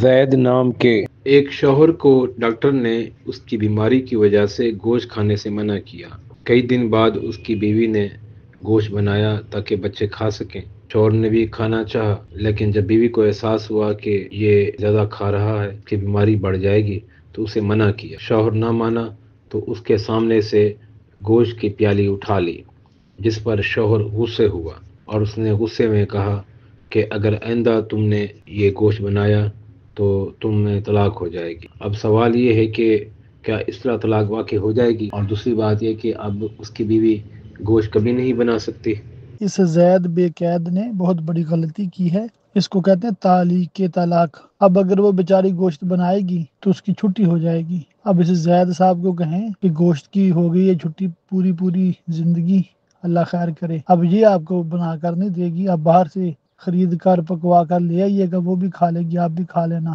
زید نام کے ایک شوہر کو ڈاکٹر نے اس کی بیماری کی وجہ سے گوشت کھانے سے منع کیا۔ کئی دن بعد اس کی بیوی نے گوشت بنایا تاکہ بچے کھا سکیں۔ شوہر نے بھی کھانا چاہا، لیکن جب بیوی کو احساس ہوا کہ یہ زیادہ کھا رہا ہے کہ بیماری بڑھ جائے گی تو اسے منع کیا۔ شوہر نہ مانا تو اس کے سامنے سے گوشت کی پیالی اٹھا لی، جس پر شوہر غصے ہوا اور اس نے غصے میں کہا کہ اگر آئندہ تم نے یہ گوشت بنایا تو تم میں طلاق ہو جائے گی۔ اب سوال یہ ہے کہ کیا اس طرح طلاق واقع ہو جائے گی؟ اور دوسری بات یہ کہ اب اس کی بیوی گوشت کبھی نہیں بنا سکتی۔ اس زید بے قید نے بہت بڑی غلطی کی ہے، اس کو کہتے ہیں تعلیق طلاق۔ اب اگر وہ بیچاری گوشت بنائے گی تو اس کی چھٹی ہو جائے گی۔ اب اس زید صاحب کو کہیں کہ گوشت کی ہو گئی ہے چھٹی پوری زندگی، اللہ خیر کرے۔ اب یہ آپ کو بنا کر نہیں دے گی، اب باہر سے خرید کر پکوا کر لے آئیے گا، وہ بھی کھا لے گی، آپ بھی کھا لینا۔